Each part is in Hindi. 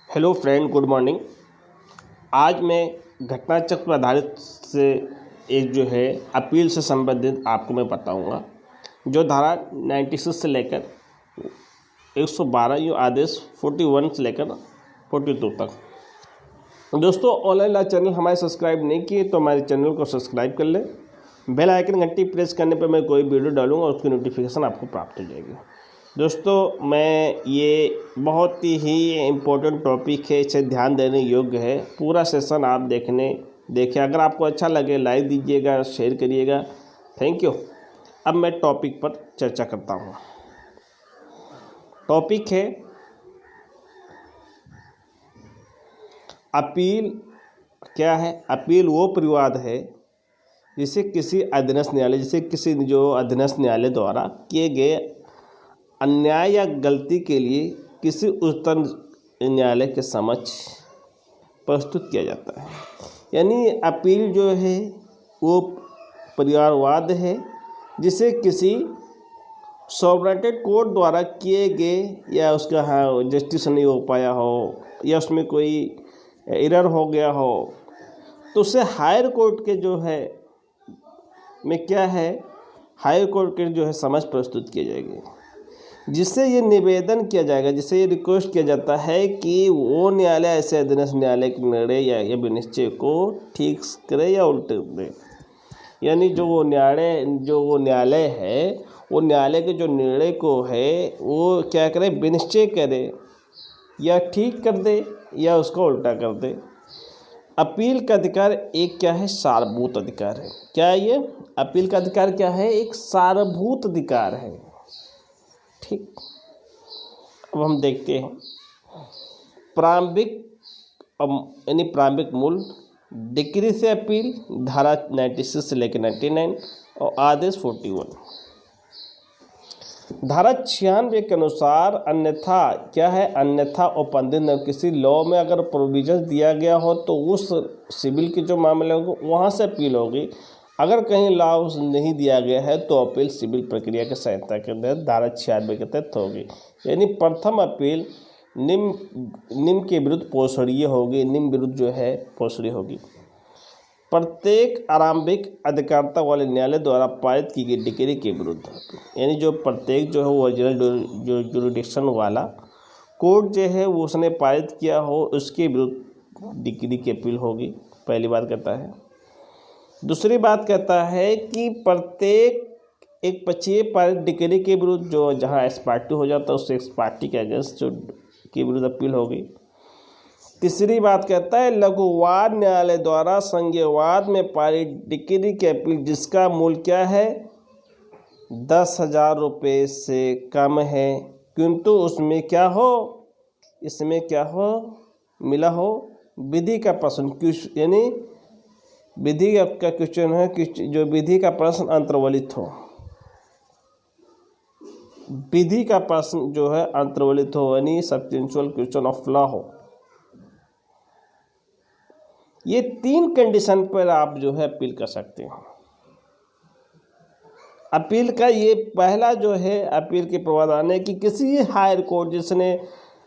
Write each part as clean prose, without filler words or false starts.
Hello friend, good morning. आज मैं घटना चक्र पर आधारित से एक जो है अपील से संबंधित आपको मैं बताऊंगा, जो धारा 96 से लेकर 112 यो आदेश 41 से लेकर 42 तक। दोस्तों, ऑनलाइन चैनल हमारे सब्सक्राइब नहीं किए तो हमारे चैनल को सब्सक्राइब कर लें। बेल आइकन घंटी प्रेस करने पर मैं कोई वीडियो डालूंगा उसकी नोटिफिकेशन आपको प्राप्त हो जाएगी। दोस्तों, मैं ये बहुत ही इम्पोर्टेंट टॉपिक है, इसे ध्यान देने योग्य है। पूरा सेशन आप देखें। अगर आपको अच्छा लगे लाइक दीजिएगा, शेयर करिएगा। Thank you. अब मैं टॉपिक पर चर्चा करता हूँ। टॉपिक है अपील। क्या है अपील? वो परिवाद है जिसे किसी अधीनस्थ न्यायालय द्वारा किए गए अन्याय या गलती के लिए किसी उच्चतम न्यायालय के समक्ष प्रस्तुत किया जाता है। यानी अपील जो है वो परिवारवाद है जिसे किसी सॉवरेन कोर्ट द्वारा किए गए या उसका जस्टिस नहीं हो पाया हो या उसमें कोई एरर हो गया हो, तो उसे हायर कोर्ट के जो है में क्या है हायर कोर्ट के जो है समझ प्रस्तुत किए जाएंगे, जिससे ये निवेदन किया जाएगा, जिससे ये रिक्वेस्ट किया जाता है कि वो न्यायालय ऐसे अधीनस्थ न्यायालय के निर्णय या विनिश्चय को ठीक करे या उल्टे दे। यानी जो वो न्यायालय है, वो न्यायालय के जो निर्णय को है वो क्या करे, विनिश्चय करे या ठीक कर दे या उसको उल्टा कर दे। अपील का अधिकार एक क्या है, सारभूत अधिकार है। क्या है ये अपील का अधिकार? क्या है? एक सारभूत अधिकार है। ठीक, अब हम देखते हैं प्रारंभिक मूल डिक्री से अपील, धारा 96 से लेकर 99 और आदेश 41। धारा 96 के अनुसार अन्यथा क्या है, अन्यथा औपनिवेशिक किसी लॉ में अगर प्रोविजन दिया गया हो तो उस सिविल के जो मामले होंगे वहाँ से अपील होगी। अगर कहीं लॉ नहीं दिया गया है तो अपील सिविल प्रक्रिया की सहायता के तहत धारा 96 के तहत होगी। यानी प्रथम अपील निम्न के विरुद्ध पोषणीय होगी, निम्न विरुद्ध जो है पोषणीय होगी। प्रत्येक आरंभिक अधिकारिता वाले न्यायालय द्वारा पारित की गई डिक्री के विरुद्ध, यानी जो प्रत्येक जो है वो ओरिजिनल जुरिडिक्शन वाला कोर्ट जो है वो उसने पारित किया हो उसके विरुद्ध डिक्री की अपील होगी। पहली बात कहता है। दूसरी बात कहता है कि प्रत्येक एक पक्षीय पारित डिक्री के विरुद्ध जो जहाँ एक्स पार्टी हो जाता है उससे एक्स पार्टी के अगेंस्ट जो के विरुद्ध अपील होगी। तीसरी बात कहता है लघुवाद न्यायालय द्वारा संज्ञेयवाद में पारित डिक्री की अपील जिसका मूल्य क्या है, 10,000 रुपये से कम है, किंतु उसमें क्या हो, इसमें क्या हो मिला हो विधि का प्रश्न, यानी विधि का क्वेश्चन है कि जो विधि का प्रश्न अंतर्वलित हो, विधि का प्रश्न जो है अंतर्वलित हो, यानी सब्स्टेंशियल क्वेश्चन ऑफ लॉ हो। ये 3 कंडीशन पर आप जो है अपील कर सकते हैं। अपील का ये पहला जो है अपील के प्रावधान है कि किसी हायर कोर्ट जिसने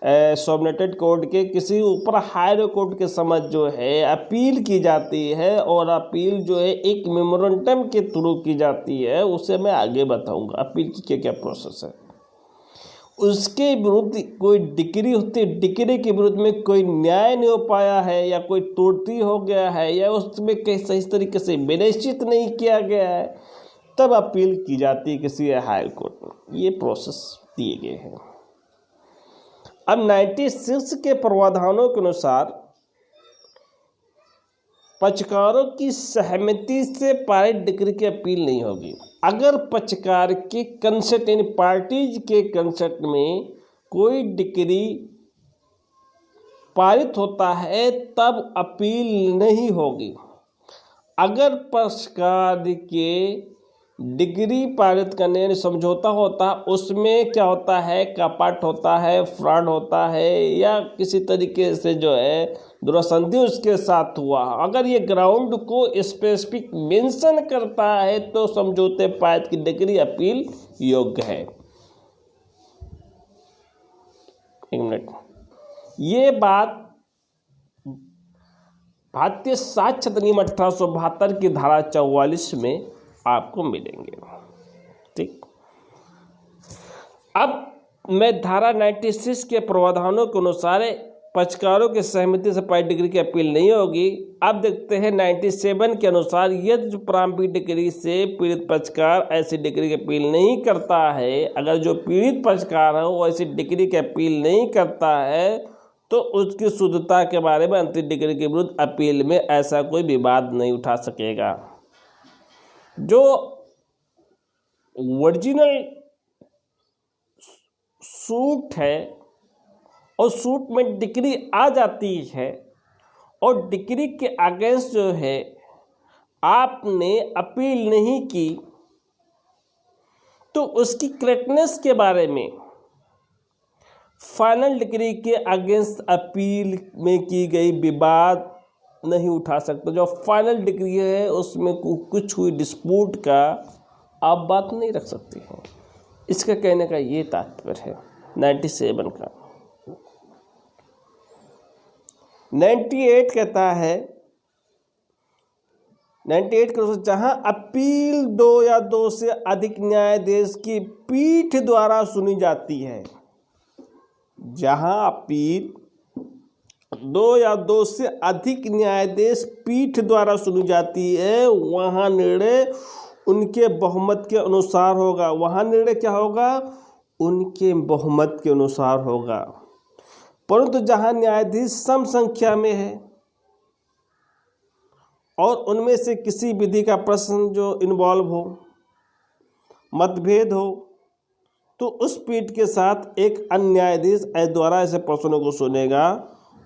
सॉवरेन कोर्ट के किसी ऊपर हायर कोर्ट के समझ जो है अपील की जाती है, और अपील जो है एक मेमोरेंडम के थ्रू की जाती है, उसे मैं आगे बताऊंगा अपील की क्या क्या प्रोसेस है। उसके विरुद्ध कोई डिक्री होती है, डिक्री के विरुद्ध में कोई न्याय नहीं हो पाया है या कोई त्रुटि हो गया है या उसमें कहीं सही तरीके से विनिश्चित नहीं किया गया है, तब अपील की जाती है किसी हायर कोर्ट में। ये प्रोसेस दिए गए हैं। अब 96 के प्रावधानों के अनुसार पक्षकारों की सहमति से पारित डिक्री की अपील नहीं होगी। अगर पक्षकार के कंसेंट यानी पार्टीज के कंसेंट में कोई डिक्री पारित होता है तब अपील नहीं होगी। अगर पक्षकार के डिग्री पारित करने यानी समझौता होता है उसमें क्या होता है, कपट होता है, फ्रॉड होता है या किसी तरीके से जो है दुरासंधि उसके साथ हुआ, अगर ये ग्राउंड को स्पेसिफिक मेंशन करता है तो समझौते पारित की डिग्री अपील योग्य है। एक मिनट, ये बात भारतीय साक्ष्य अधिनियम 1872 की धारा 44 में आपको मिलेंगे। ठीक, अब मैं धारा 96 के प्रावधानों के अनुसार पक्षकारों की सहमति से प्रारंभिक डिग्री की अपील नहीं होगी। अब देखते हैं 97 के अनुसार यदि प्रारंभिक डिग्री से पीड़ित पक्षकार ऐसी डिग्री की अपील नहीं करता है, अगर जो पीड़ित पक्षकार है वो ऐसी डिग्री की अपील नहीं करता है तो उसकी शुद्धता के बारे में अंतिम डिग्री के विरुद्ध अपील में ऐसा कोई विवाद नहीं उठा सकेगा। जो ओरिजिनल सूट है और सूट में डिग्री आ जाती है और डिग्री के अगेंस्ट जो है आपने अपील नहीं की, तो उसकी करेक्टनेस के बारे में फाइनल डिग्री के अगेंस्ट अपील में की गई विवाद नहीं उठा सकते। जो फाइनल डिग्री है उसमें कुछ हुई डिस्प्यूट का आप बात नहीं रख सकते हैं। इसका कहने का ये तात्पर्य है 97 का। 98 कहता है, 98 के अनुसार जहां अपील 2 या 2 से अधिक न्यायाधीश की पीठ द्वारा सुनी जाती है, जहां अपील 2 या 2 से अधिक न्यायाधीश पीठ द्वारा सुनी जाती है, वहां निर्णय उनके बहुमत के अनुसार होगा। वहां निर्णय क्या होगा? उनके बहुमत के अनुसार होगा। परंतु जहां न्यायाधीश सम संख्या में है और उनमें से किसी विधि का प्रश्न जो इन्वॉल्व हो, मतभेद हो, तो उस पीठ के साथ एक अन्य न्यायाधीश द्वारा ऐसे प्रश्नों को सुनेगा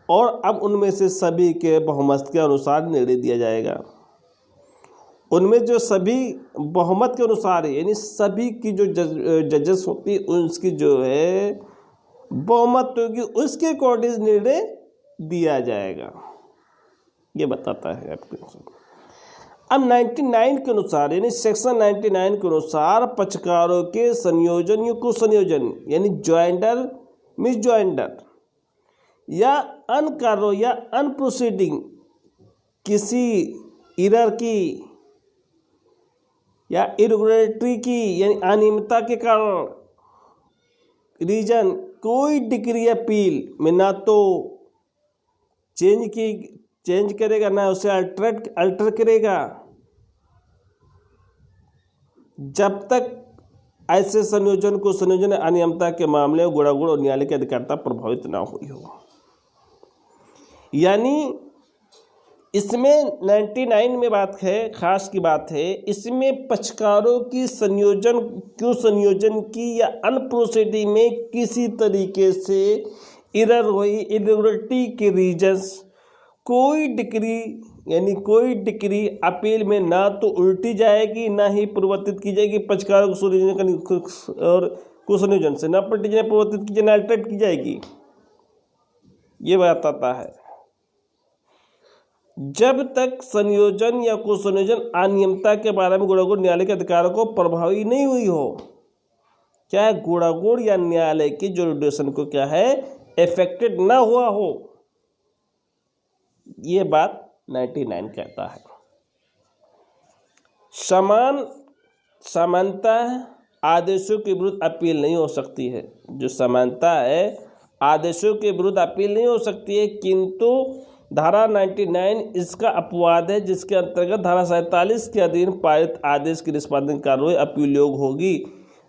और अब उनमें से सभी के बहुमत के अनुसार निर्णय दिया जाएगा। उनमें जो सभी बहुमत के अनुसार है, यानी सभी की जो जजेस होती है उसकी जो है बहुमत होगी, उसके अकॉर्डिंग निर्णय दिया जाएगा। ये बताता है आपको। अब 99 के अनुसार यानी सेक्शन 99 के अनुसार पक्षकारों के संयोजन या कुसंयोजन यानी ज्वाइंडर मिस ज्वाइंडर या अनकार्यो या अनप्रोसीडिंग किसी इरर की या इरेगुलरिटी की यानी अनियमितता के कारण रीजन कोई डिग्री अपील में ना तो चेंज करेगा ना उसे अल्टर करेगा, जब तक ऐसे संयोजन को संयोजन अनियमितता के मामले में गुणागुण और न्यायालय की अधिकारिता प्रभावित ना हुई हो। यानी इसमें 99 में बात है, खास की बात है, इसमें पक्षकारों की संयोजन की या अनप्रोसीडिंग में किसी तरीके से इरर हुई इरेगुलरिटी के रीजंस कोई डिग्री अपील में ना तो उल्टी जाएगी ना ही परिवर्तित की जाएगी। पक्षकारों को संयोजन और कुसंयोजन से ना परिवर्तित की जाए ना अल्टरेट की जाएगी। ये बात आता है। जब तक संयोजन या कुसंयोजन अनियमितता के बारे में गुणागुण न्यायालय के अधिकारों को प्रभावी नहीं हुई हो, क्या गुणागुण या न्यायालय की जुरिडिक्शन को क्या है इफेक्टेड ना हुआ हो, ये बात 99 कहता है। समानता आदेशों के विरुद्ध अपील नहीं हो सकती है। जो समानता है आदेशों के विरुद्ध अपील नहीं हो सकती है, किंतु धारा 99 इसका अपवाद है, जिसके अंतर्गत धारा 47 के अधीन पारित आदेश की निष्पादन कार्रवाई अपील योग्य होगी।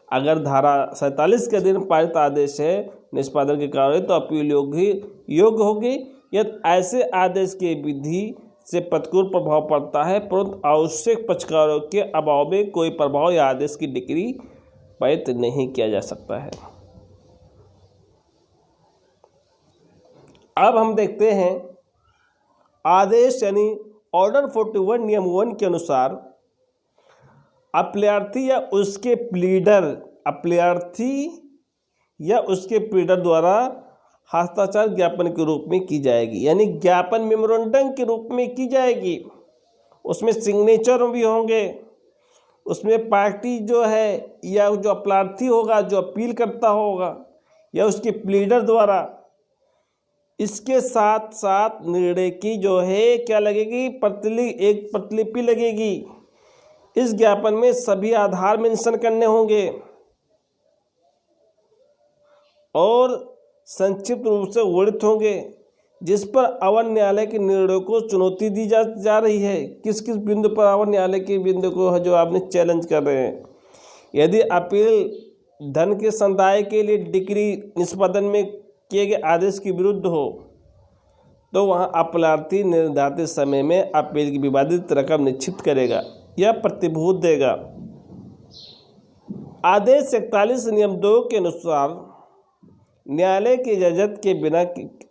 अगर धारा 47 के अधीन पारित आदेश है निष्पादन की कार्रवाई तो अपील योग्य होगी। यदि ऐसे आदेश के विधि से प्रतिकूल प्रभाव पड़ता है परंतु आवश्यक पक्षकारों के अभाव में कोई प्रभाव या आदेश की डिग्री पारित नहीं किया जा सकता है। अब हम देखते हैं आदेश यानी ऑर्डर 41 नियम 1 के अनुसार अप्लयार्थी या उसके प्लीडर द्वारा हस्ताक्षर ज्ञापन के रूप में की जाएगी, यानी ज्ञापन मेमोरेंडम के रूप में की जाएगी। उसमें सिग्नेचर भी होंगे, उसमें पार्टी जो है या जो अप्लयार्थी होगा जो अपील करता होगा या उसके प्लीडर द्वारा इसके साथ साथ निर्णय की जो है क्या लगेगी, एक प्रतिलिपि लगेगी। इस ज्ञापन में सभी आधार मेंशन करने होंगे और संक्षिप्त रूप से वर्णित होंगे, जिस पर अवर न्यायालय के निर्णय को चुनौती दी जा रही है। किस किस बिंदु पर अवर न्यायालय के बिंदु को जो आपने चैलेंज कर रहे हैं। यदि अपील धन के संदाय के लिए डिक्री निष्पादन में किए गए आदेश के विरुद्ध हो तो वहां अपीलार्थी निर्धारित समय में अपील की विवादित रकम निश्चित करेगा या प्रतिभूत देगा। आदेश 41 नियम 2 के अनुसार न्यायालय की इजाजत के बिना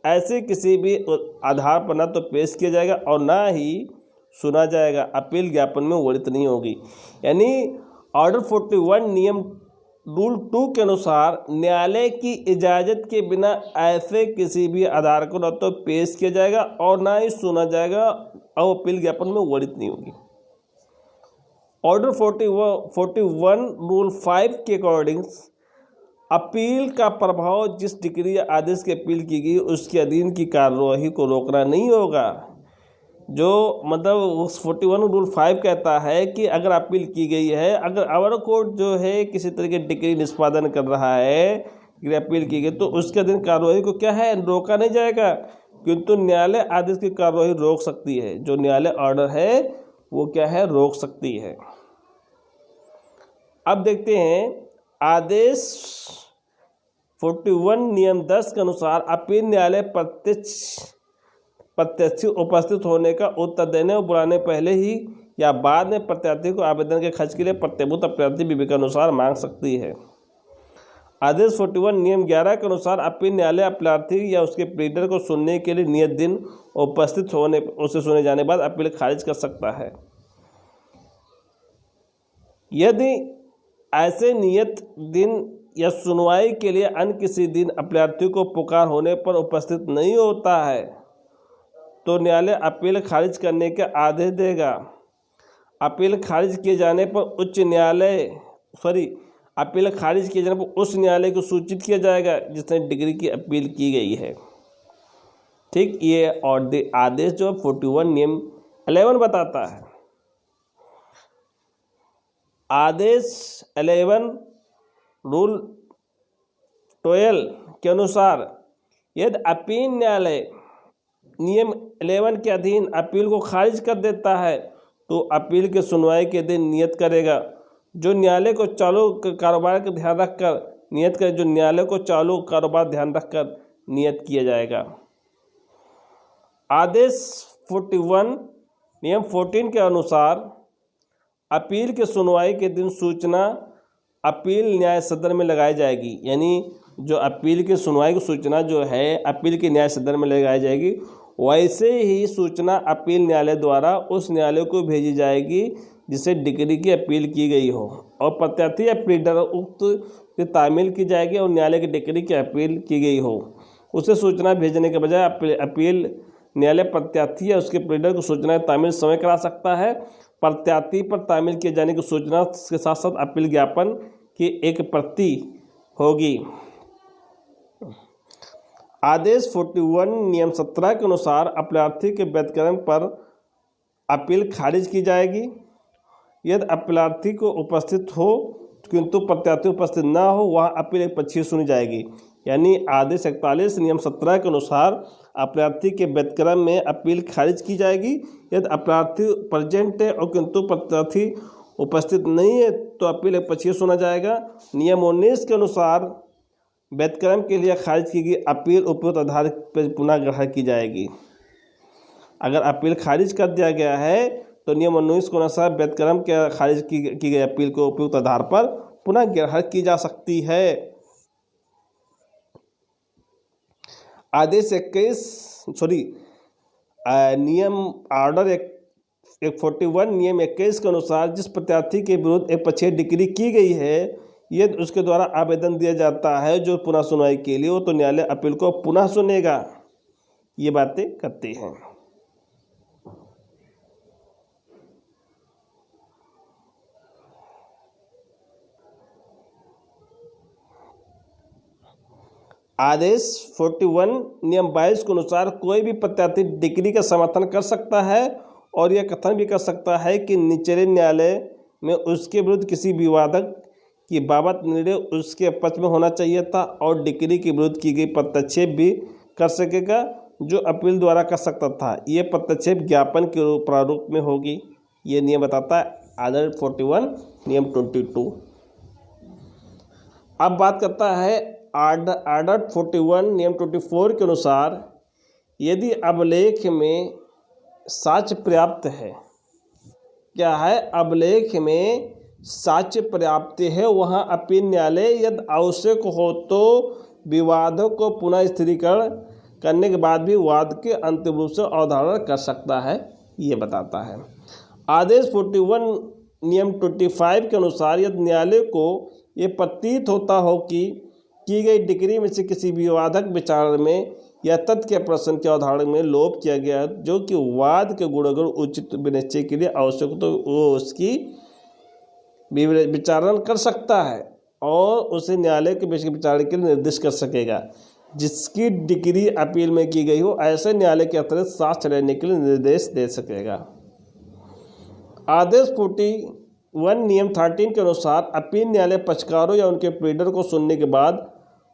ऐसे किसी भी आधार पर न तो पेश किया जाएगा और ना ही सुना जाएगा, अपील ज्ञापन में वर्णित नहीं होगी। यानी ऑर्डर 41 नियम रूल 2 के अनुसार न्यायालय की इजाज़त के बिना ऐसे किसी भी आधार को न तो पेश किया जाएगा और ना ही सुना जाएगा और अपील ज्ञापन में वर्णित नहीं होगी। ऑर्डर 41 रूल 5 के अकॉर्डिंग अपील का प्रभाव जिस डिक्री या आदेश की अपील की गई उसके अधीन की कार्यवाही को रोकना नहीं होगा। जो मतलब उस 41 रूल 5 कहता है कि अगर अपील की गई है, अगर अवर कोर्ट जो है किसी तरह की डिक्री निष्पादन कर रहा है, अपील की गई तो उसके अधीन कार्यवाही को क्या है, रोका नहीं जाएगा, किंतु न्यायालय आदेश की कार्यवाही रोक सकती है। जो न्यायालय ऑर्डर है वो क्या है, रोक सकती है। अब देखते हैं आदेश 41 नियम 10 के अनुसार अपील न्यायालय प्रत्यक्ष उपस्थित होने का उत्तर देने और बुलाने पहले ही या बाद में प्रत्याशी को आवेदन के खर्च के लिए प्रत्यभूत प्रत्याशी विवेक अनुसार मांग सकती है। आदेश 41 नियम 11 के अनुसार अपील न्यायालय अपीलार्थी या उसके प्लीडर को सुनने के लिए नियत दिन उपस्थित होने उसे सुने जाने बाद अपील खारिज कर सकता है। यदि ऐसे नियत दिन या सुनवाई के लिए अन्य किसी दिन अपीलार्थी को पुकार होने पर उपस्थित नहीं होता है तो न्यायालय अपील खारिज करने का आदेश देगा। अपील खारिज किए जाने पर अपील खारिज किए जाने पर उस न्यायालय को सूचित किया जाएगा जिसने डिग्री की अपील की गई है। ठीक, ये और आदेश जो 41 नियम 11 बताता है। आदेश 11 रूल 12 के अनुसार यदि अपील न्यायालय नियम 11 के अधीन अपील को खारिज कर देता है तो अपील के सुनवाई के दिन नियत करेगा। जो न्यायालय को चालू कारोबार का ध्यान रखकर नियत किया जाएगा। आदेश 41 नियम 14 के अनुसार अपील के सुनवाई के दिन सूचना अपील न्याय सदन में लगाई जाएगी। यानी जो अपील की सुनवाई की सूचना जो है अपील के न्याय सदन में लगाई जाएगी, वैसे ही सूचना अपील न्यायालय द्वारा उस न्यायालय को भेजी जाएगी जिसे डिग्री की अपील की गई हो और प्रत्याशी या प्लीडर उक्त की तामील की जाएगी और न्यायालय की डिग्री की अपील की गई हो। उसे सूचना भेजने के बजाय अपील न्यायालय प्रत्याशी या उसके प्लीडर को सूचना तामील समय करा सकता है। प्रत्याशी पर तामील किए जाने की सूचना के साथ साथ अपील ज्ञापन की एक प्रति होगी। आदेश 41 नियम 17 के अनुसार अपीलार्थी के व्यतिक्रम पर अपील खारिज की जाएगी यदि अपीलार्थी को उपस्थित हो किंतु प्रत्याशी उपस्थित न हो, वहाँ अपील एक पक्षीय सुनी जाएगी। यानी आदेश 41 नियम 17 के अनुसार अपीलार्थी के व्यतिक्रम में अपील खारिज की जाएगी यदि अपीलार्थी प्रेजेंट है और किंतु प्रत्याशी उपस्थित नहीं है तो अपील एक पक्षीय सुना जाएगा। नियम 19 के अनुसार व्यतिक्रम के लिए खारिज की गई अपील उपयुक्त आधार पर पुनः ग्रहण की जाएगी। अगर अपील खारिज कर दिया गया है तो नियम 19 के अनुसार व्यतिक्रम के खारिज की गई अपील को उपयुक्त आधार पर पुनः ग्रहण की जा सकती है। आदेश 41 नियम ऑर्डर 41 नियम 21 के अनुसार जिस प्रत्याशी के विरुद्ध एक पक्षीय डिक्री की गई है यदि उसके द्वारा आवेदन दिया जाता है जो पुनः सुनवाई के लिए हो तो न्यायालय अपील को पुनः सुनेगा। ये बातें करते हैं। आदेश 41 नियम 22 के अनुसार कोई भी प्रत्याशी डिग्री का समर्थन कर सकता है और यह कथन भी कर सकता है कि निचले न्यायालय में उसके विरुद्ध किसी विवादक की बाबत निर्णय उसके पक्ष में होना चाहिए था, और डिग्री के विरुद्ध की गई प्रत्याक्षेप भी कर सकेगा जो अपील द्वारा कर सकता था। ये प्रत्याक्षेप ज्ञापन के प्रारूप में होगी। ये नियम बताता है आर्डर 41 नियम 22। अब बात करता है आर्डर 41 नियम 24 के अनुसार यदि अभिलेख में साक्ष्य पर्याप्त है, क्या है, अभिलेख में साक्ष्य पर्याप्त है, वहाँ अपील न्यायालय यदि आवश्यक हो तो विवादों को पुनः स्थिरीकरण करने के बाद भी वाद के अंतिम रूप से अवधारण कर सकता है, ये बताता है। आदेश 41 नियम 25 के अनुसार यदि न्यायालय को ये प्रतीत होता हो कि की गई डिग्री में से किसी विवादक विचार में या तथ्य के प्रश्न के अवधारण में लोप किया गया जो कि वाद के गुणगण उचित विनिश्चय के लिए आवश्यक हो, तो वो उसकी विचारण कर सकता है और उसे न्यायालय के विचारण के लिए निर्देश कर सकेगा। जिसकी डिग्री अपील में की गई हो ऐसे न्यायालय के अतिरिक्त साक्ष्य लेने के लिए निर्देश दे सकेगा। आदेश 41 नियम 13 के अनुसार अपील न्यायालय पक्षकारों या उनके प्लीडर को सुनने के बाद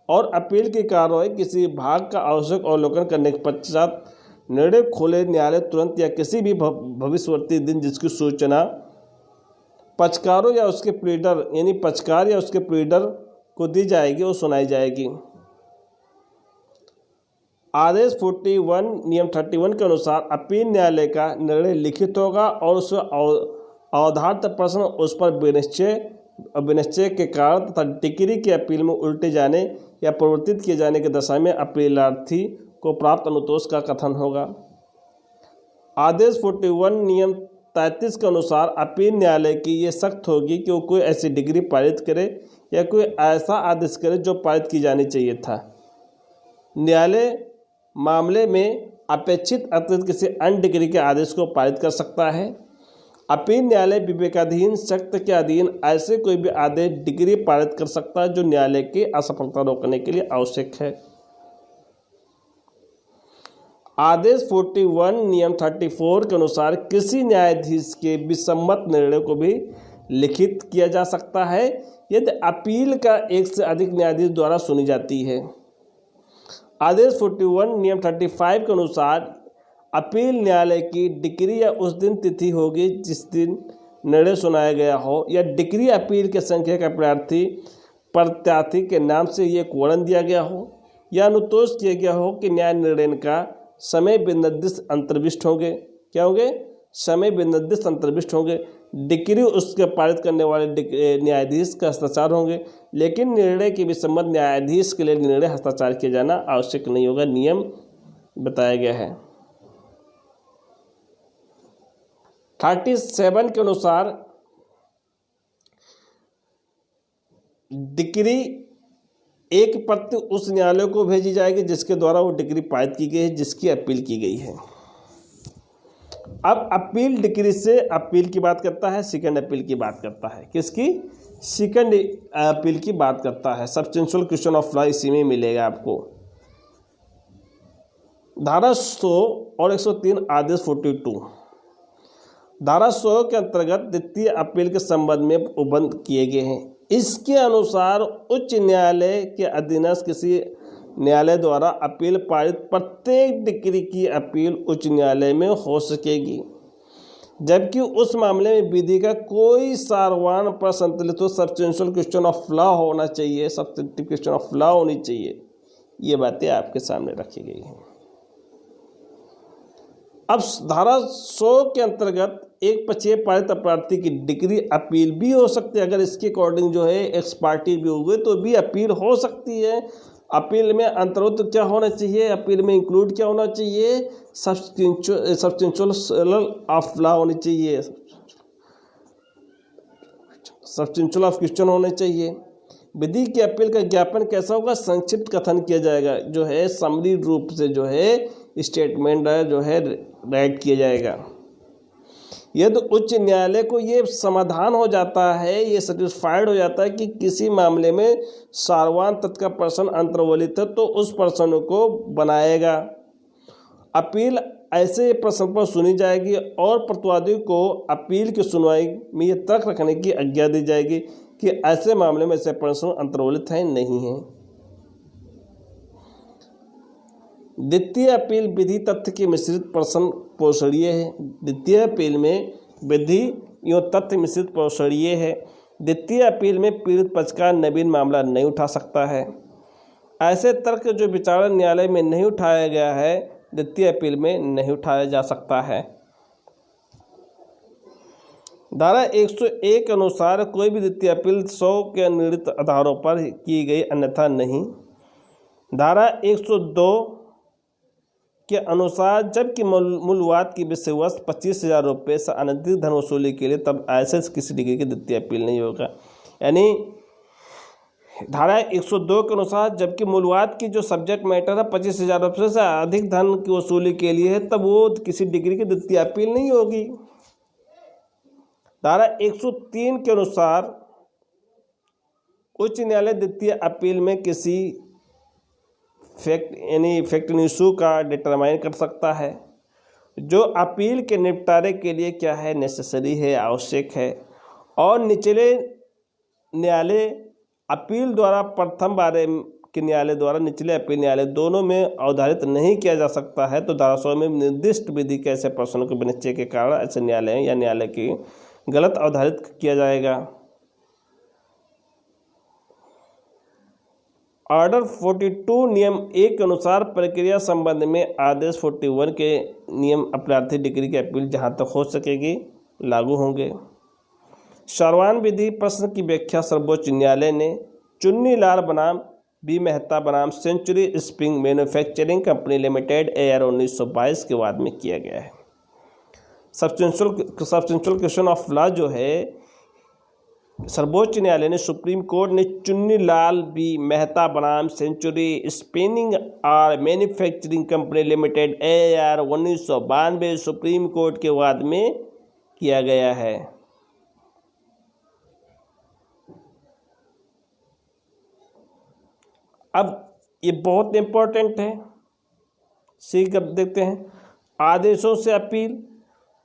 और अपील की कार्रवाई किसी भाग का आवश्यक अवलोकन करने के पश्चात निर्णय खोले न्यायालय तुरंत या किसी भी भविष्यवर्ती दिन जिसकी सूचना पक्षकारों या उसके प्लीडर यानी पक्षकार या उसके प्लीडर को दी जाएगी और सुनाई जाएगी। आदेश 41 नियम 31 के अनुसार अपील न्यायालय का निर्णय लिखित होगा और उस अवधार्त प्रश्न उस पर विनिश्चय के कारण तथा डिग्री की अपील में उल्टे जाने या परिवर्तित किए जाने की दशा में अपीलार्थी को प्राप्त अनुतोष का कथन होगा। आदेश 41 नियम 33 के अनुसार अपील न्यायालय की ये सख्त होगी कि वो कोई ऐसी डिग्री पारित करे या कोई ऐसा आदेश करे जो पारित की जानी चाहिए था। न्यायालय मामले में अपेक्षित अतिरिक्त किसी अन्य डिग्री के आदेश को पारित कर सकता है। अपील न्यायालय विवेकाधीन शर्त के अधीन ऐसे कोई भी आदेश डिग्री पारित कर सकता है जो न्यायालय की असफलता रोकने के लिए आवश्यक है। आदेश 41 नियम 34 के अनुसार किसी न्यायाधीश के विसम्मत निर्णय को भी लिखित किया जा सकता है यदि अपील का एक से अधिक न्यायाधीश द्वारा सुनी जाती है। आदेश 41 नियम 35 के अनुसार अपील न्यायालय की डिग्री या उस दिन तिथि होगी जिस दिन निर्णय सुनाया गया हो या डिग्री अपील के संख्या का प्रत्याशी के नाम से ये वर्णन दिया गया हो या अनुतोष किया गया हो कि न्याय निर्णय का समय विनिर्दिष्ट अंतर्विष्ट होंगे। क्या होंगे? समय विनिर्दिष्ट अंतर्विष्ट होंगे। डिग्री उसके पारित करने वाले न्यायाधीश का हस्ताक्षर होंगे, लेकिन निर्णय के विसम्मत न्यायाधीश के लिए निर्णय हस्ताक्षर किया जाना आवश्यक नहीं होगा, नियम बताया गया है। 37 के अनुसार डिग्री एक प्रति उस न्यायालय को भेजी जाएगी जिसके द्वारा वो डिग्री पारित की गई है जिसकी अपील की गई है। अब अपील डिग्री से अपील की बात करता है, सेकंड अपील की बात करता है। किसकी? सेकंड अपील की बात करता है। सब्सटेंशियल क्वेश्चन ऑफ लॉ इसी में मिलेगा आपको। धारा 100 और 103 आदेश 42 धारा 100 के अंतर्गत द्वितीय अपील के संबंध में उपबंध किए गए हैं। इसके अनुसार उच्च न्यायालय के अधीनस्थ किसी न्यायालय द्वारा अपील पारित प्रत्येक डिग्री की अपील उच्च न्यायालय में हो सकेगी, जबकि उस मामले में विधि का कोई सारवान पर संतुलित हो सब्सटेंशियल क्वेश्चन ऑफ लॉ होना चाहिए, सब्सटेंटिव क्वेश्चन ऑफ लॉ होनी चाहिए। ये बातें आपके सामने रखी गई हैं। अब धारा 100 के अंतर्गत एक पक्षीय पारित अपराधी की डिग्री अपील भी हो सकती है। अगर इसके अकॉर्डिंग जो है एक्स पार्टी भी हुए तो भी अपील हो सकती है। अपील में अंतर्गत क्या होना चाहिए? अपील में इंक्लूड क्या होना चाहिए? सब्सटेंशियल ऑफ लॉ होनी चाहिए, सब्सटेंशियल ऑफ क्वेश्चन होने चाहिए। विधि की अपील का ज्ञापन कैसा होगा? संक्षिप्त कथन किया जाएगा, जो है समरी रूप से जो है स्टेटमेंट जो है राइट किया जाएगा। यदि उच्च न्यायालय को ये समाधान हो जाता है, ये सेटिस्फाइड हो जाता है कि किसी मामले में सारवान तथ्य का प्रश्न अंतर्वलित है, तो उस प्रश्न को बनाएगा। अपील ऐसे प्रश्न पर सुनी जाएगी और प्रतिवादी को अपील की सुनवाई में ये तर्क रखने की आज्ञा दी जाएगी कि ऐसे मामले में ऐसे प्रश्न अंतर्वलित है नहीं है। द्वितीय अपील विधि तथ्य की मिश्रित प्रश्न पोषणीय है। द्वितीय अपील में विधि एवं तथ्य मिश्रित पोषणीय है। द्वितीय अपील में पीड़ित पक्ष का नवीन मामला नहीं उठा सकता है। ऐसे तर्क जो विचारण न्यायालय में नहीं उठाया गया है, द्वितीय अपील में नहीं उठाया जा सकता है। धारा 101 के अनुसार कोई भी द्वितीय अपील 100 के निर्णीत आधारों पर की गई, अन्यथा नहीं। धारा 102 के अनुसार जबकि मूलवाद की विषयवस्त 25,000 रुपये से अनधिक धन वसूली के लिए, तब ऐसे किसी डिग्री की द्वितीय अपील नहीं होगा। यानी धारा 102 के अनुसार जबकि मूलवाद की जो सब्जेक्ट मैटर है 25,000 रुपये से अधिक धन की वसूली के लिए है, तब वो किसी डिग्री की द्वितीय अपील नहीं होगी। धारा 103 के अनुसार उच्च न्यायालय द्वितीय अपील में किसी फैक्ट इशू का डिटरमाइन कर सकता है जो अपील के निपटारे के लिए क्या है, नेसेसरी है, आवश्यक है, और निचले न्यायालय अपील द्वारा प्रथम बारे के न्यायालय द्वारा निचले अपील न्यायालय दोनों में अवधारित नहीं किया जा सकता है। तो धारा 100 में निर्दिष्ट विधि के ऐसे प्रश्नों के विनिश्चय के कारण ऐसे न्यायालय या न्यायालय की गलत अवधारित किया जाएगा। ऑर्डर 42 नियम 1 के अनुसार प्रक्रिया संबंध में आदेश 41 के नियम अपराधी डिग्री की अपील जहां तक हो सकेगी लागू होंगे। सारवान विधि प्रश्न की व्याख्या सर्वोच्च न्यायालय ने चुन्नीलाल बनाम बी मेहता बनाम century spring manufacturing company limited AR 1922 के बाद में किया गया है। सब्सटेंशियल क्वेश्चन ऑफ लॉ जो है, सर्वोच्च न्यायालय ने सुप्रीम कोर्ट ने चुन्नीलाल बी मेहता बनाम सेंचुरी स्पिनिंग और manufacturing company limited AR 1992 supreme court के वाद में किया गया है। अब ये बहुत इंपॉर्टेंट है, सीख कर देखते हैं। आदेशों से अपील,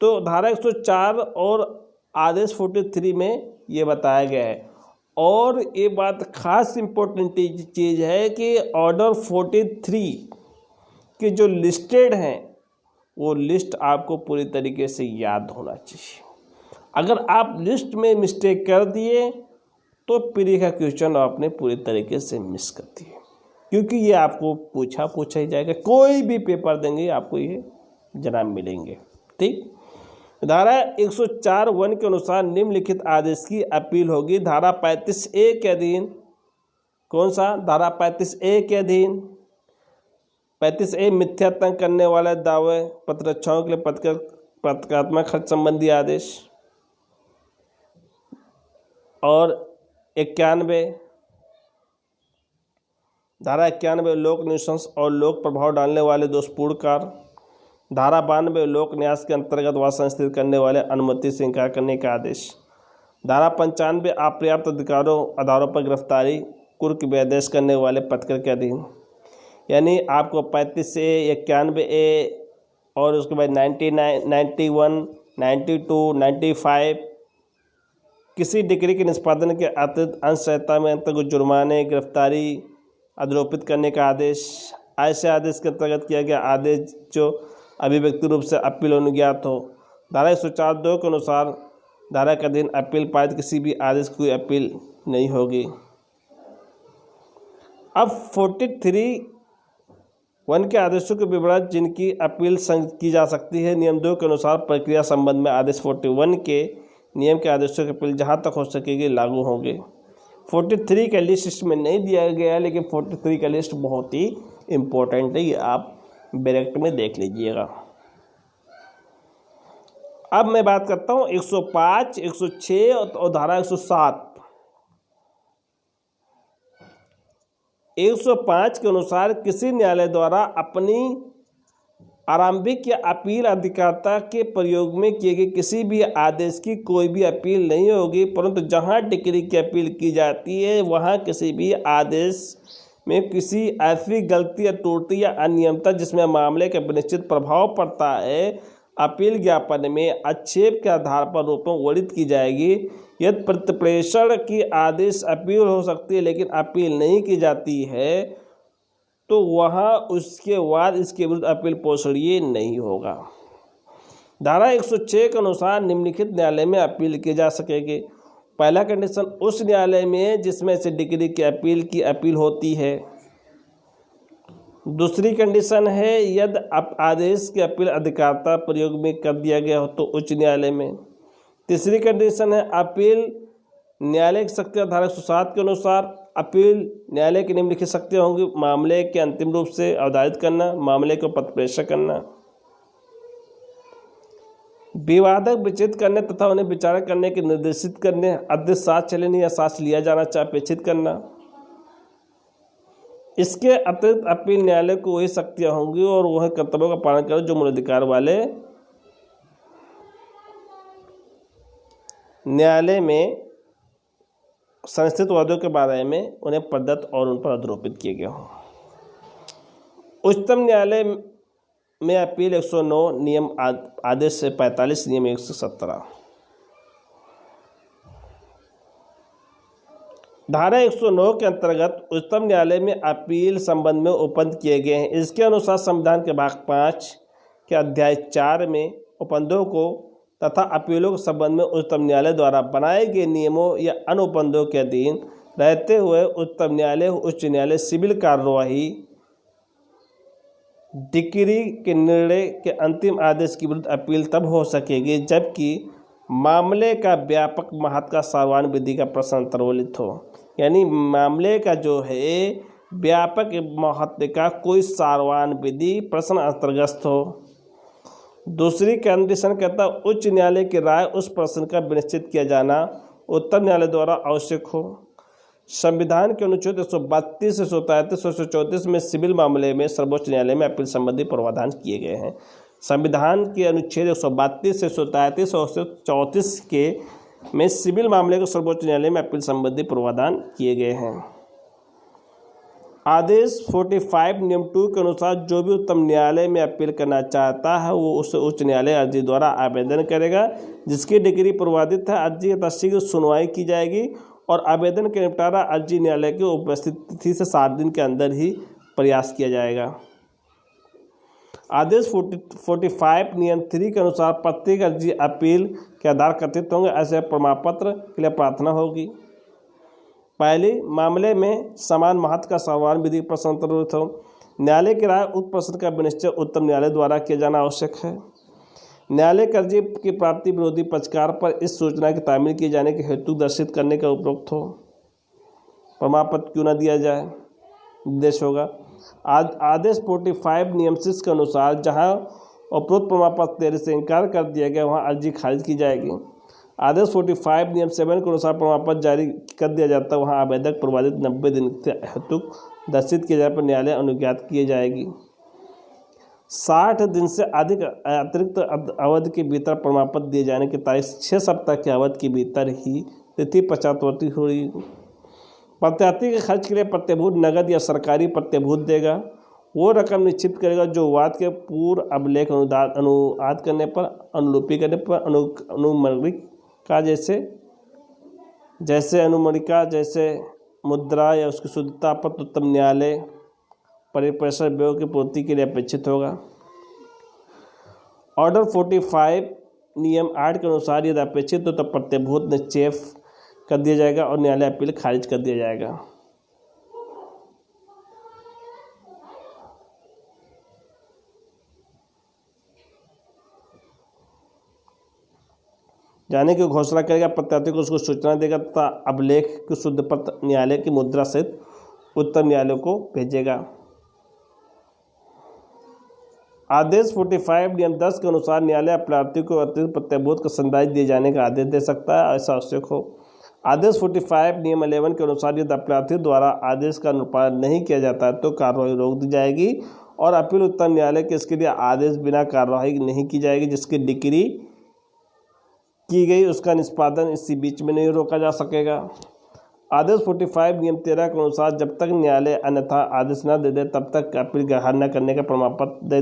तो धारा 104 और आदेश 43 में ये बताया गया है। और ये बात खास इम्पोर्टेंट चीज़ है कि ऑर्डर 43 के जो लिस्टेड हैं वो लिस्ट आपको पूरी तरीके से याद होना चाहिए। अगर आप लिस्ट में मिस्टेक कर दिए तो प्री का क्वेश्चन आपने पूरी तरीके से मिस कर दिए, क्योंकि ये आपको पूछा ही जाएगा। कोई भी पेपर देंगे आपको ये जनाब मिलेंगे। ठीक, धारा 104(1) के अनुसार निम्नलिखित आदेश की अपील होगी। धारा 35A के अधीन, कौन सा? धारा 35A के अधीन 35A मिथ्यातंक करने वाले दावे पत्ररक्षाओं के लिए प्रतीकात्मक खर्च संबंधी आदेश, और 91 धारा 91 लोक निशंस और लोक प्रभाव डालने वाले दोषपूर्ण कार्य। धारा 92 लोक न्यास के अंतर्गत वासन स्थित करने वाले अनुमति से इंकार करने का आदेश। धारा 95 अपर्याप्त आधारों पर गिरफ्तारी कुर्क विदेश करने वाले पत्रकार के अधीन। यानी आपको 35A 91A और उसके बाद 99, 91, 92, 95 किसी डिग्री के निष्पादन के अतिरिक्त अंश सहायता में अंतर्गत जुर्माने, गिरफ्तारी, आरोपित करने का आदेश। ऐसे आदेश के अंतर्गत किया गया आदेश जो अभिव्यक्ति रूप से अपील अनुज्ञात हो। धारा 104(2) के अनुसार धारा के अधीन अपील पारित किसी भी आदेश की अपील नहीं होगी। अब 43(1) के आदेशों के विवरण जिनकी अपील की जा सकती है, नियम 2 के अनुसार प्रक्रिया संबंध में आदेश 41 के नियम के आदेशों की अपील जहां तक हो सकेगी लागू होंगे। 43 का लिस्ट इसमें नहीं दिया गया, लेकिन 43 का लिस्ट बहुत ही इम्पोर्टेंट है, ये आप ब्रैकेट में देख लीजिएगा। अब मैं बात करता हूं 105, 106 और धारा 107। 105 के अनुसार किसी न्यायालय द्वारा अपनी आरंभिक या अपील अधिकारिता के प्रयोग में किए गए किसी भी आदेश की कोई भी अपील नहीं होगी, परंतु जहां डिक्री की अपील की जाती है वहां किसी भी आदेश में किसी ऐसी गलती या त्रुटि या अनियमितता जिसमें मामले का निश्चित प्रभाव पड़ता है अपील ज्ञापन में आक्षेप के आधार पर रूप में वर्णित की जाएगी। यदि प्रतिप्रेषण की आदेश अपील हो सकती है लेकिन अपील नहीं की जाती है तो वहाँ उसके बाद इसके विरुद्ध अपील पोषणीय नहीं होगा। धारा 106 के अनुसार निम्नलिखित न्यायालय में अपील की जा सकेगी। पहला कंडीशन, उस न्यायालय में जिसमें से डिक्री की अपील होती है। दूसरी कंडीशन है, यदि आदेश की अपील अधिकारिता प्रयोग में कर दिया गया हो तो उच्च न्यायालय में। तीसरी कंडीशन है, अपील न्यायालय की शक्तियाँ धारा 107 के अनुसार अपील न्यायालय की निम्नलिखित शक्तियाँ होंगी: मामले के अंतिम रूप से अवधारित करना, मामले को पत्रप्रेषण करना, विवादक विचित करने तथा उन्हें विचार करने के निर्देशित करने, अध्यक्ष साक्ष्य लेने या साक्ष्य लिया जाना चाहे अपेक्षित करना। इसके अतिरिक्त अपील न्यायालय को वही शक्तियाँ होंगी और वह कर्तव्यों का पालन करें जो मूलाधिकार वाले न्यायालय में संस्थित वादों के बारे में उन्हें प्रदत्त और उन पर आरोपित किए गए हों। उच्चतम न्यायालय में अपील 109 नियम आदेश से 45 नियम 117। धारा 109 के अंतर्गत उच्चतम न्यायालय में अपील संबंध में उपबंध किए गए हैं। इसके अनुसार संविधान के भाग 5 के अध्याय 4 में उपबंधों को तथा अपीलों के संबंध में उच्चतम न्यायालय द्वारा बनाए गए नियमों या अन्य उपबंधों के अधीन रहते हुए उच्चतम न्यायालय उच्च न्यायालय सिविल कार्यवाही डिक्री के निर्णय के अंतिम आदेश के विरुद्ध अपील तब हो सकेगी जबकि मामले का व्यापक महत्व का सार्वजनिक विधि का प्रश्न अंतर्वलित हो। यानी मामले का जो है व्यापक महत्व का कोई सार्वजनिक विधि प्रश्न अंतर्गत हो। दूसरी कंडीशन कहता है उच्च न्यायालय की राय उस प्रश्न का विनिश्चित किया जाना उच्चतम न्यायालय द्वारा आवश्यक हो। संविधान के अनुच्छेद 132 से 133 और 134 में सिविल मामले में सर्वोच्च न्यायालय में अपील संबंधी प्रावधान किए गए हैं। संविधान के अनुच्छेद 132 से 133 और 134 के में सिविल मामले को सर्वोच्च न्यायालय में अपील संबंधी प्रावधान किए गए हैं। आदेश 45 नियम 2 के अनुसार जो भी उच्चतम न्यायालय में अपील करना चाहता है वो उस उच्च न्यायालय अर्जी द्वारा आवेदन करेगा जिसकी डिग्री प्रवादित है। अर्जी यथाशीघ्र सुनवाई की जाएगी और आवेदन के निपटारा अर्जी न्यायालय की उपस्थिति से 7 दिन के अंदर ही प्रयास किया जाएगा। आदेश 45 नियम 3 के अनुसार प्रत्येक अर्जी अपील के आधार कथित होंगे। ऐसे प्रमाण पत्र के लिए प्रार्थना होगी। पहले मामले में समान महत्व का सार्वजनिक विधि प्रश्न अंतर्गत हो। न्यायालय की राय उक्त प्रश्न का विनिश्चय उच्चतम न्यायालय द्वारा किया जाना आवश्यक है। न्यायालय की अर्जी की प्राप्ति विरोधी पक्षकार पर इस सूचना की तामील किए जाने के हेतु दर्शित करने का उपरोक्त हो। प्रमाण पत्र क्यों न दिया जाए निर्देश होगा। आदेश 45 नियम 6 के अनुसार जहां उपरोक्त प्रमाण पत्र देने से इनकार कर दिया गया वहां अर्जी खारिज की जाएगी। आदेश 45 नियम 7 के अनुसार प्रमाण पत्र जारी कर दिया जाता है वहां आवेदक प्रवादित 90 दिन के हेतु दर्शित किए जाने पर न्यायालय अनुज्ञात किए जाएगी। 60 दिन से अधिक अतिरिक्त अवधि के भीतर प्रमाण पत्र दिए जाने की तारीख 6 सप्ताह के अवधि के भीतर ही तिथि पश्चातवर्ती हुई। प्रत्याशी के खर्च के लिए प्रत्यभूत नगद या सरकारी प्रत्यभूत देगा। वो रकम निश्चित करेगा जो वाद के पूर्व अभिलेख अनुवाद करने पर अनुलिपि करने पर अनुमणिका जैसे अनुमणिका जैसे मुद्रा या उसकी शुद्धता पर उच्चतम न्यायालय परिप्रेषण व्यय की पूर्ति के लिए अपेक्षित होगा। ऑर्डर 45 नियम 8 के अनुसार यदि अपेक्षित हो तो प्रत्यभूत निश्चय कर दिया जाएगा और न्यायालय अपील खारिज कर दिया जाएगा। जाने की घोषणा करेगा, प्रत्याशी को उसको सूचना देगा तथा अभिलेख की शुद्ध पत्र न्यायालय की मुद्रा सहित उच्चतम न्यायालय को भेजेगा। आदेश 45 नियम 10 के अनुसार न्यायालय अपराधी को अतिरिक्त प्रत्यभूत का संदाय दिए जाने का आदेश दे सकता है, ऐसा आवश्यक हो। आदेश 45 नियम 11 के अनुसार यदि अपराधी द्वारा आदेश का अनुपालन नहीं किया जाता है तो कार्रवाई रोक दी जाएगी और अपील उच्चतम न्यायालय के इसके लिए आदेश बिना कार्रवाई नहीं की जाएगी। जिसकी डिक्री की गई उसका निष्पादन इसी बीच में नहीं रोका जा सकेगा। आदेश 45 नियम 13 के अनुसार जब तक न्यायालय अन्यथा आदेश न दे दे तब तक अपील ग्रहण न करने का प्रमाण पत्र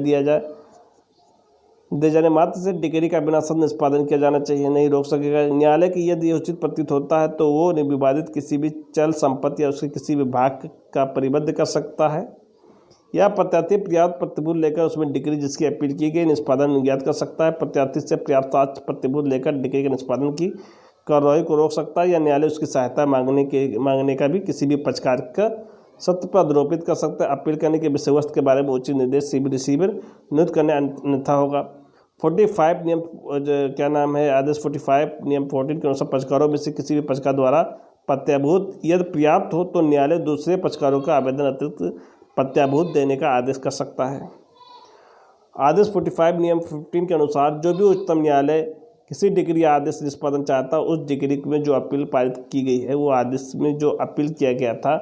दे जाने मात्र से डिक्री का बिना शर्त निष्पादन किया जाना चाहिए, नहीं रोक सकेगा। न्यायालय की यदि उचित प्रतीत होता है तो वो विवादित किसी भी चल संपत्ति या उसके किसी भी भाग का परिबद्ध कर सकता है या प्रत्याशी पर्याप्त प्रतिबूल लेकर उसमें डिक्री जिसकी अपील की गई निष्पादन ज्ञात कर सकता है। प्रत्याशी से पर्याप्त साक्ष्य प्रतिबूल लेकर डिक्री के निष्पादन की कार्रवाई को रोक सकता है या न्यायालय उसकी सहायता मांगने का भी किसी भी पक्षकार का सत्य पर आरोपित कर सकता है। अपील करने के विषय वस्तु के बारे में उचित निर्देश सिविल रिसीवर नियुक्त करने अन्यथा होगा। 45 नियम आदेश 45 नियम 14 के अनुसार पक्षकारों में से किसी भी पक्षकार द्वारा प्रत्याभूत यदि पर्याप्त हो तो न्यायालय दूसरे पक्षकारों का आवेदन अतिरिक्त प्रत्याभूत देने का आदेश कर सकता है। आदेश 45 नियम 15 के अनुसार जो भी उच्चतम न्यायालय किसी डिग्री या आदेश निष्पादन चाहता है उस डिग्री में जो अपील पारित की गई है वो आदेश में जो अपील किया गया था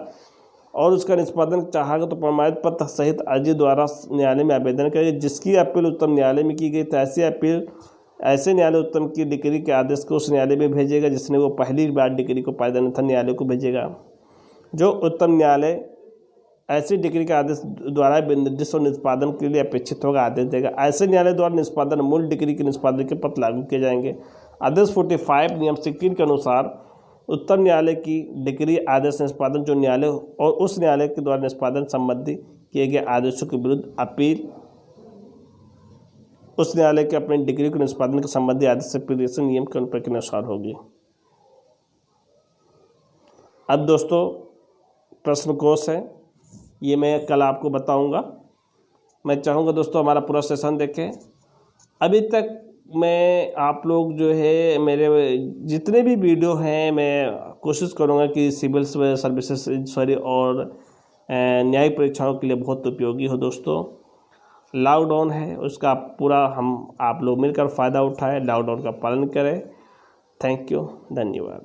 और उसका निष्पादन चाहेगा तो प्रमाणित पत्र सहित अर्जी द्वारा न्यायालय में आवेदन करेगा। जिसकी अपील उच्चतम न्यायालय में की गई तो ऐसी अपील ऐसे न्यायालय उच्चतम की डिग्री के आदेश को उस न्यायालय में भेजेगा जिसने वो पहली बार डिग्री को पारित अन्यथा न्यायालय को भेजेगा। जो उच्चतम न्यायालय ऐसी डिग्री के आदेश द्वारा निर्दिष्ट निष्पादन के लिए अपेक्षित होगा आदेश देगा। ऐसे न्यायालय द्वारा निष्पादन मूल डिग्री के निष्पादन के पत्र लागू किए जाएंगे। आदेश 45 नियम 16 के अनुसार उच्चतम न्यायालय की डिग्री आदेश निष्पादन जो न्यायालय और उस न्यायालय के द्वारा निष्पादन संबंधी किए गए आदेशों के विरुद्ध अपील उस न्यायालय के अपने डिग्री के निष्पादन के संबंधी आदेश से नियम के अनुसार होगी। अब दोस्तों प्रश्न कोश है, ये मैं कल आपको बताऊंगा। मैं चाहूँगा दोस्तों हमारा पूरा सेशन देखें। अभी तक मैं आप लोग जो है मेरे जितने भी वीडियो हैं मैं कोशिश करूँगा कि सिविल सर्विसेज और न्यायिक परीक्षाओं के लिए बहुत उपयोगी हो। दोस्तों लॉकडाउन है उसका पूरा हम आप लोग मिलकर फ़ायदा उठाएं, लॉकडाउन का पालन करें। थैंक यू, धन्यवाद।